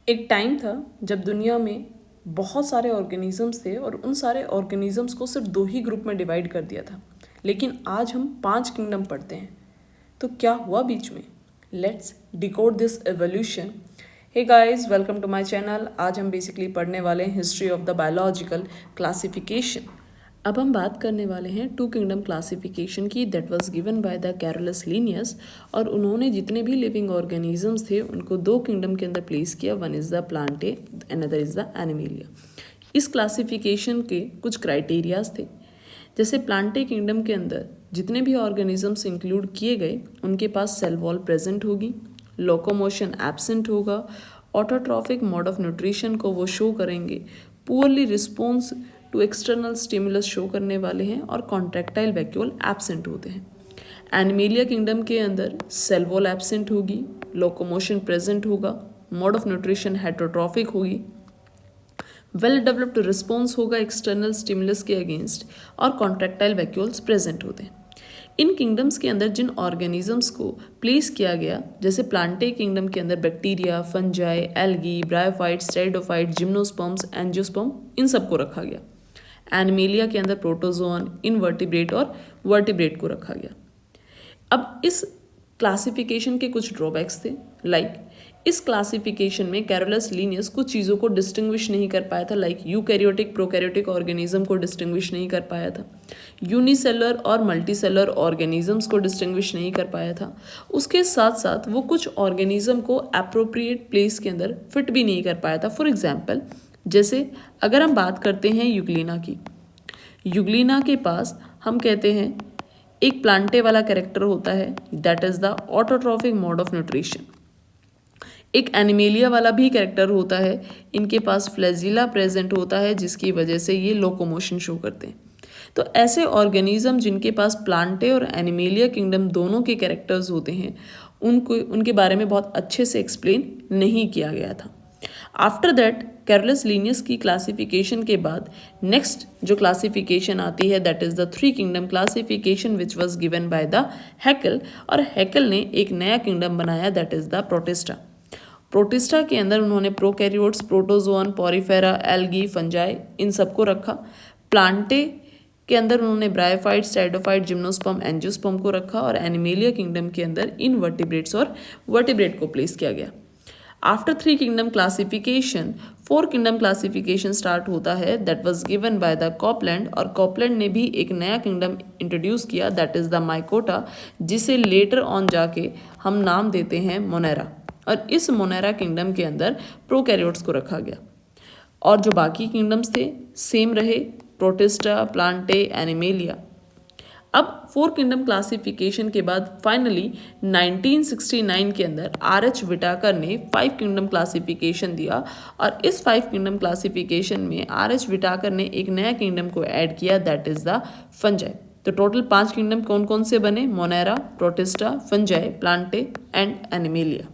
एक टाइम था जब दुनिया में बहुत सारे ऑर्गेनिजम्स थे और उन सारे ऑर्गेनिजम्स को सिर्फ 2 ही ग्रुप में डिवाइड कर दिया था, लेकिन आज हम 5 किंगडम पढ़ते हैं। तो क्या हुआ बीच में? Let's decode this evolution. Hey guys, welcome to my channel. आज हम बेसिकली पढ़ने वाले हैं history of the biological classification. अब हम बात करने वाले हैं 2 किंगडम क्लासिफिकेशन की, that was given by the Carolus Linnaeus. और उन्होंने जितने भी लिविंग ऑर्गेनिजम्स थे उनको 2 किंगडम के अंदर प्लेस किया। One is the Plantae, another is the animalia. इस क्लासिफिकेशन के कुछ क्राइटेरियाज थे। जैसे प्लांटे किंगडम के अंदर जितने भी ऑर्गेनिजम्स इंक्लूड किए गए उनके पास सेल वॉल प्रेजेंट होगी, लोकोमोशन एब्सेंट होगा, ऑटोट्रॉफिक मोड ऑफ न्यूट्रिशन को वो शो करेंगे, poorly response to external stimulus show करने वाले हैं और कॉन्ट्रैक्टाइल वैक्यूल एब्सेंट होते हैं। एनिमेलिया किंगडम के अंदर सेल वॉल एब्सेंट होगी, लोकोमोशन प्रेजेंट होगा, मोड ऑफ न्यूट्रिशन हेटरोट्रॉफिक होगी, वेल डेवलप्ड रिस्पॉन्स होगा एक्सटर्नल स्टिमुलस के अगेंस्ट और कॉन्ट्रैक्टाइल वैक्यूल्स प्रेजेंट होते हैं। इन किंगडम्स के अंदर जिन ऑर्गेनिजम्स को प्लेस किया गया, जैसे प्लांटे किंगडम के अंदर bacteria, fungi, algae, bryophytes, pteridophyte, gymnosperms, angiosperm, इन सबको रखा गया। एनिमेलिया के अंदर प्रोटोजोन, इनवर्टिब्रेट और वर्टिब्रेट को रखा गया। अब इस क्लासिफिकेशन के कुछ ड्रॉबैक्स थे, लाइक इस क्लासिफिकेशन में कैरोलस लीनियस कुछ चीज़ों को डिस्टिंग्विश नहीं कर पाया था, लाइक यूकैरियोटिक प्रोकैरियोटिक ऑर्गेनिज्म को डिस्टिंग्विश नहीं कर पाया था, यूनिसेलर और मल्टीसेलर ऑर्गेनिजम्स को डिस्टिंग्विश नहीं कर पाया था। उसके साथ साथ वो कुछ ऑर्गेनिज्म को एप्रोप्रिएट प्लेस के अंदर फिट भी नहीं कर पाया था। फॉर एग्जाम्पल, जैसे अगर हम बात करते हैं यूग्लिना की, यूग्लिना के पास हम कहते हैं एक प्लांटे वाला कैरेक्टर होता है, that is the autotrophic mode of nutrition. एक एनिमेलिया वाला भी कैरेक्टर होता है, इनके पास फ्लैजिला प्रेजेंट होता है जिसकी वजह से ये लोकोमोशन शो करते हैं। तो ऐसे ऑर्गेनिज्म जिनके पास प्लांटे और एनिमेलिया किंगडम दोनों के कैरेक्टर्स होते हैं उनको उनके बारे में बहुत अच्छे से एक्सप्लेन नहीं किया गया था। आफ्टर दैट कैरोलस लीनियस की क्लासिफिकेशन के बाद नेक्स्ट जो क्लासिफिकेशन आती है that is the 3 kingdom classification which was given by the Haeckel. और हैकल ने एक नया किंगडम बनाया that is the Protista. Protista के अंदर उन्होंने prokaryotes, protozoan, Porifera, algae, fungi, इन सबको रखा। प्लांटे के अंदर उन्होंने ब्रायोफाइट, स्टेरिडोफाइट, जिम्नोस्पर्म, एंजियोस्पर्म को रखा और एनिमेलिया किंगडम के अंदर इनवर्टिब्रेट्स और वर्टिब्रेट को प्लेस किया गया। After 3 kingdom classification 4 kingdom classification start होता है that was given by the Copeland. और कॉपलैंड ने भी एक नया किंगडम इंट्रोड्यूस किया दैट इज द माइकोटा, जिसे लेटर ऑन जाके हम नाम देते हैं मोनेरा। और इस मोनेरा किंगडम के अंदर प्रोकैरियोट्स को रखा गया और जो बाकी किंगडम्स थे सेम रहे, प्रोटिस्टा, प्लांटे, एनिमेलिया। अब 4 किंगडम क्लासिफिकेशन के बाद फाइनली 1969 के अंदर आर.एच. विटाकर ने 5 किंगडम क्लासिफिकेशन दिया। और इस 5 किंगडम क्लासिफिकेशन में आर.एच. विटाकर ने एक नया किंगडम को ऐड किया दैट इज द फंजाई। तो टोटल 5 किंगडम कौन कौन से बने? Monera, protista, fungi, Plantae and animalia.